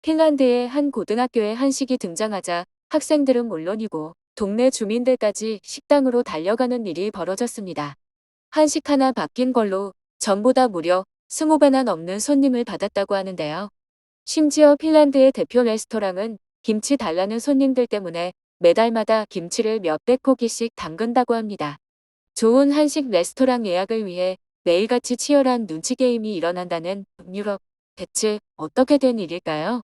핀란드의 한 고등학교에 한식이 등장하자 학생들은 물론이고 동네 주민들까지 식당으로 달려가는 일이 벌어졌습니다. 한식 하나 바뀐 걸로 전보다 무려 20배나 넘는 손님을 받았다고 하는데요. 심지어 핀란드의 대표 레스토랑은 김치 달라는 손님들 때문에 매달마다 김치를 몇백 포기씩 담근다고 합니다. 좋은 한식 레스토랑 예약을 위해 매일같이 치열한 눈치 게임이 일어난다는 북유럽. 대체 어떻게 된 일일까요?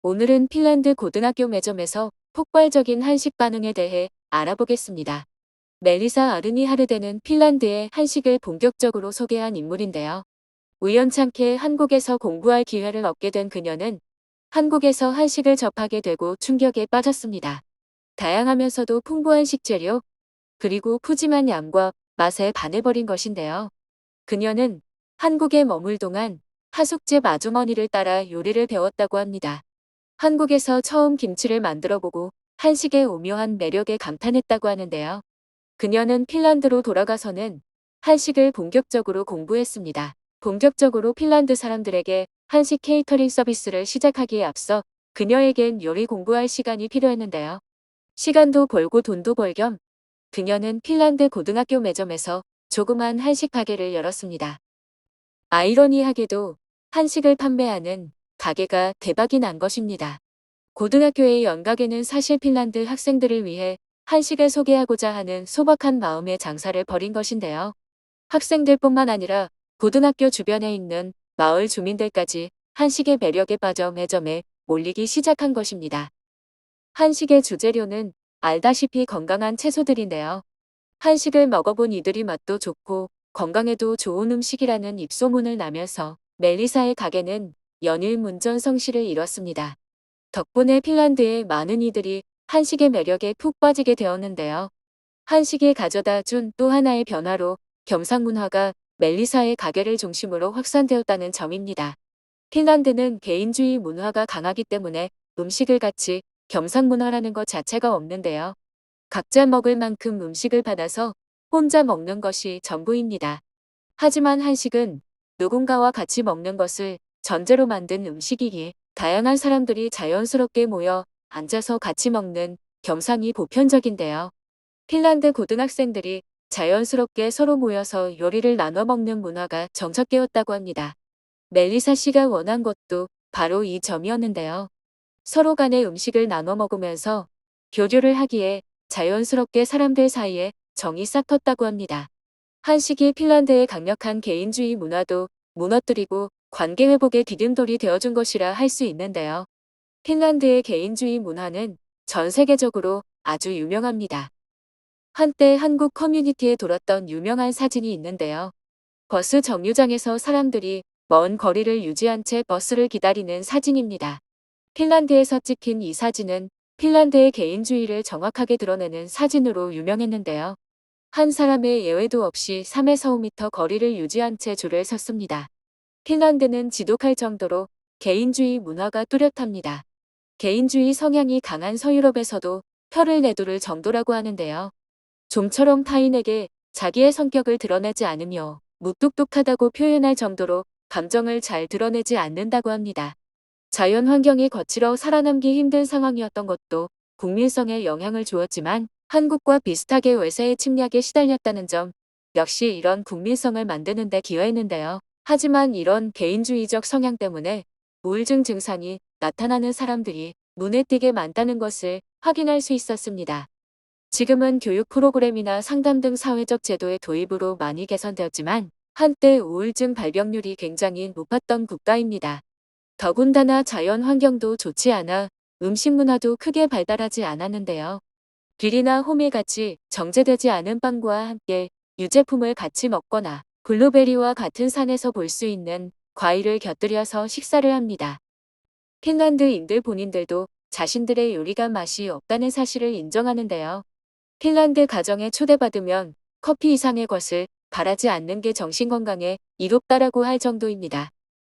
오늘은 핀란드 고등학교 매점에서 폭발적인 한식 반응에 대해 알아보겠습니다. 멜리사 아르니 하르데는 핀란드의 한식을 본격적으로 소개한 인물인데요. 우연찮게 한국에서 공부할 기회를 얻게 된 그녀는 한국에서 한식을 접하게 되고 충격에 빠졌습니다. 다양하면서도 풍부한 식재료, 그리고 푸짐한 양과 맛에 반해버린 것인데요. 그녀는 한국에 머물 동안 하숙집 아주머니를 따라 요리를 배웠다고 합니다. 한국에서 처음 김치를 만들어보고 한식의 오묘한 매력에 감탄했다고 하는데요. 그녀는 핀란드로 돌아가서는 한식을 본격적으로 공부했습니다. 본격적으로 핀란드 사람들에게 한식 케이터링 서비스를 시작하기에 앞서 그녀에겐 요리 공부할 시간이 필요했는데요. 시간도 벌고 돈도 벌 겸 그녀는 핀란드 고등학교 매점에서 조그만 한식 가게를 열었습니다. 아이러니하게도 한식을 판매하는 가게가 대박이 난 것입니다. 고등학교의 연가게는 사실 핀란드 학생들을 위해 한식을 소개하고자 하는 소박한 마음의 장사를 벌인 것인데요. 학생들뿐만 아니라 고등학교 주변에 있는 마을 주민들까지 한식의 매력에 빠져 매점에 몰리기 시작한 것입니다. 한식의 주재료는 알다시피 건강한 채소들인데요. 한식을 먹어본 이들이 맛도 좋고 건강에도 좋은 음식이라는 입소문을 나면서 멜리사의 가게는 연일 문전성시를 이뤘습니다. 덕분에 핀란드의 많은 이들이 한식의 매력에 푹 빠지게 되었는데요. 한식이 가져다 준 또 하나의 변화로 겸상문화가 멜리사의 가게를 중심으로 확산되었다는 점입니다. 핀란드는 개인주의 문화가 강하기 때문에 음식을 같이 겸상문화라는 것 자체가 없는데요. 각자 먹을 만큼 음식을 받아서 혼자 먹는 것이 전부입니다. 하지만 한식은 누군가와 같이 먹는 것을 전제로 만든 음식이기에 다양한 사람들이 자연스럽게 모여 앉아서 같이 먹는 겸상이 보편적인데요. 핀란드 고등학생들이 자연스럽게 서로 모여서 요리를 나눠 먹는 문화가 정착되었다고 합니다. 멜리사 씨가 원한 것도 바로 이 점이었는데요. 서로 간의 음식을 나눠 먹으면서 교류를 하기에 자연스럽게 사람들 사이에 정이 싹 텄다고 합니다. 한식이 핀란드의 강력한 개인주의 문화도 무너뜨리고 관계 회복의 디딤돌이 되어준 것이라 할 수 있는데요. 핀란드의 개인주의 문화는 전 세계적으로 아주 유명합니다. 한때 한국 커뮤니티에 돌았던 유명한 사진이 있는데요. 버스 정류장에서 사람들이 먼 거리를 유지한 채 버스를 기다리는 사진입니다. 핀란드에서 찍힌 이 사진은 핀란드의 개인주의를 정확하게 드러내는 사진으로 유명했는데요. 한 사람의 예외도 없이 3에서 5m 거리를 유지한 채 줄을 섰습니다. 핀란드는 지독할 정도로 개인주의 문화가 뚜렷합니다. 개인주의 성향이 강한 서유럽에서도 혀를 내두를 정도라고 하는데요. 좀처럼 타인에게 자기의 성격을 드러내지 않으며 무뚝뚝하다고 표현할 정도로 감정을 잘 드러내지 않는다고 합니다. 자연 환경이 거칠어 살아남기 힘든 상황이었던 것도 국민성에 영향을 주었지만 한국과 비슷하게 외세의 침략에 시달렸다는 점 역시 이런 국민성을 만드는 데 기여했는데요. 하지만 이런 개인주의적 성향 때문에 우울증 증상이 나타나는 사람들이 눈에 띄게 많다는 것을 확인할 수 있었습니다. 지금은 교육 프로그램이나 상담 등 사회적 제도의 도입으로 많이 개선되었지만 한때 우울증 발병률이 굉장히 높았던 국가입니다. 더군다나 자연 환경도 좋지 않아 음식 문화도 크게 발달하지 않았는데요. 귤이나 호밀같이 정제되지 않은 빵과 함께 유제품을 같이 먹거나 블루베리와 같은 산에서 볼 수 있는 과일을 곁들여서 식사를 합니다. 핀란드인들 본인들도 자신들의 요리가 맛이 없다는 사실을 인정하는데요. 핀란드 가정에 초대받으면 커피 이상의 것을 바라지 않는 게 정신건강에 이롭다라고 할 정도입니다.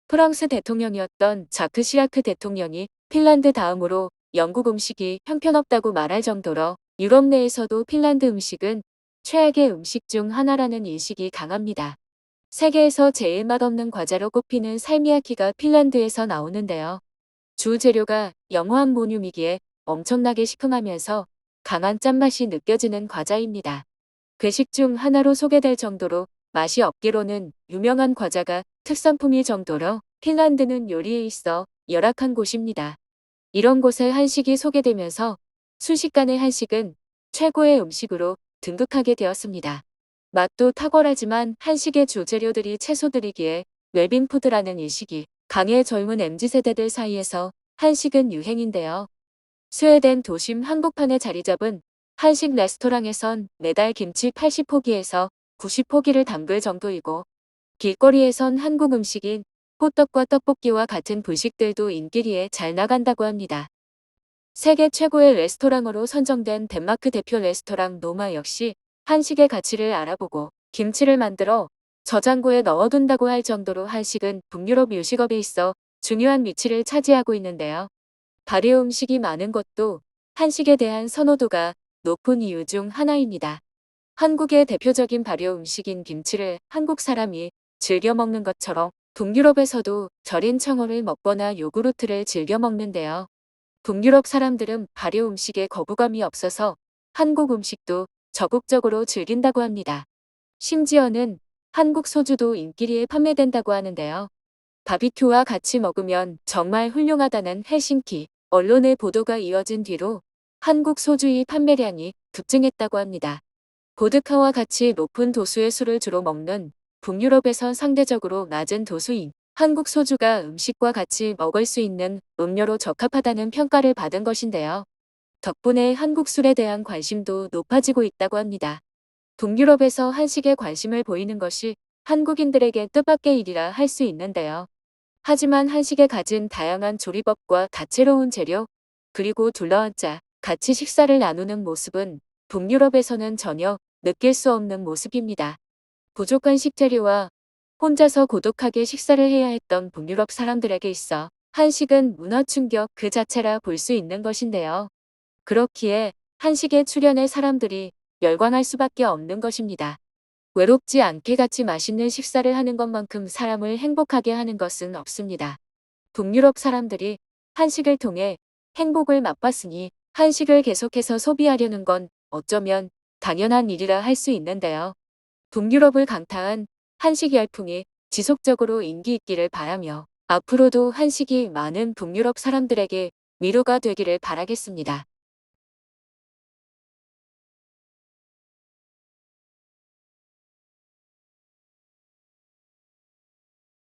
프랑스 대통령이었던 자크 시라크 대통령이 핀란드 다음으로 영국 음식이 형편없다고 말할 정도로 유럽 내에서도 핀란드 음식은 최악의 음식 중 하나라는 인식이 강합니다. 세계에서 제일 맛없는 과자로 꼽히는 살미아키가 핀란드에서 나오는데요. 주 재료가 영호한 모듈이기에 엄청나게 시큼하면서 강한 짠맛이 느껴지는 과자입니다. 괴식 중 하나로 소개될 정도로 맛이 없기로는 유명한 과자가 특산품일 정도로 핀란드는 요리에 있어 열악한 곳입니다. 이런 곳에 한식이 소개되면서 순식간에 한식은 최고의 음식으로 등극하게 되었습니다. 맛도 탁월하지만 한식의 주재료들이 채소들이기에 웰빙푸드라는 인식이 강해 젊은 MZ세대들 사이에서 한식은 유행인데요. 스웨덴 도심 한복판에 자리 잡은 한식 레스토랑에선 매달 김치 80포기에서 90포기를 담글 정도이고 길거리에선 한국 음식인 호떡과 떡볶이와 같은 분식들도 인기리에 잘 나간다고 합니다. 세계 최고의 레스토랑으로 선정된 덴마크 대표 레스토랑 노마 역시 한식의 가치를 알아보고 김치를 만들어 저장고에 넣어둔다고 할 정도로 한식은 북유럽 요식업에 있어 중요한 위치를 차지하고 있는데요. 발효 음식이 많은 것도 한식에 대한 선호도가 높은 이유 중 하나입니다. 한국의 대표적인 발효 음식인 김치를 한국 사람이 즐겨 먹는 것처럼 북유럽에서도 절인 청어를 먹거나 요구르트를 즐겨 먹는데요. 북유럽 사람들은 발효 음식에 거부감이 없어서 한국 음식도 적극적으로 즐긴다고 합니다. 심지어는 한국 소주도 인기리에 판매된다고 하는데요. 바비큐와 같이 먹으면 정말 훌륭하다는 헬싱키 언론의 보도가 이어진 뒤로 한국 소주의 판매량이 급증했다고 합니다. 보드카와 같이 높은 도수의 술을 주로 먹는 북유럽에선 상대적으로 낮은 도수인 한국 소주가 음식과 같이 먹을 수 있는 음료로 적합하다는 평가를 받은 것인데요. 덕분에 한국 술에 대한 관심도 높아지고 있다고 합니다. 북유럽에서 한식에 관심을 보이는 것이 한국인들에게 뜻밖의 일이라 할 수 있는데요. 하지만 한식에 가진 다양한 조리법과 다채로운 재료, 그리고 둘러앉아 같이 식사를 나누는 모습은 북유럽에서는 전혀 느낄 수 없는 모습입니다. 부족한 식재료와 혼자서 고독하게 식사를 해야 했던 북유럽 사람들에게 있어 한식은 문화 충격 그 자체라 볼 수 있는 것인데요. 그렇기에 한식에 출연해 사람들이 열광할 수밖에 없는 것입니다. 외롭지 않게 같이 맛있는 식사를 하는 것만큼 사람을 행복하게 하는 것은 없습니다. 북유럽 사람들이 한식을 통해 행복을 맛봤으니 한식을 계속해서 소비하려는 건 어쩌면 당연한 일이라 할 수 있는데요. 북유럽을 강타한 한식 열풍이 지속적으로 인기 있기를 바라며 앞으로도 한식이 많은 북유럽 사람들에게 위로가 되기를 바라겠습니다.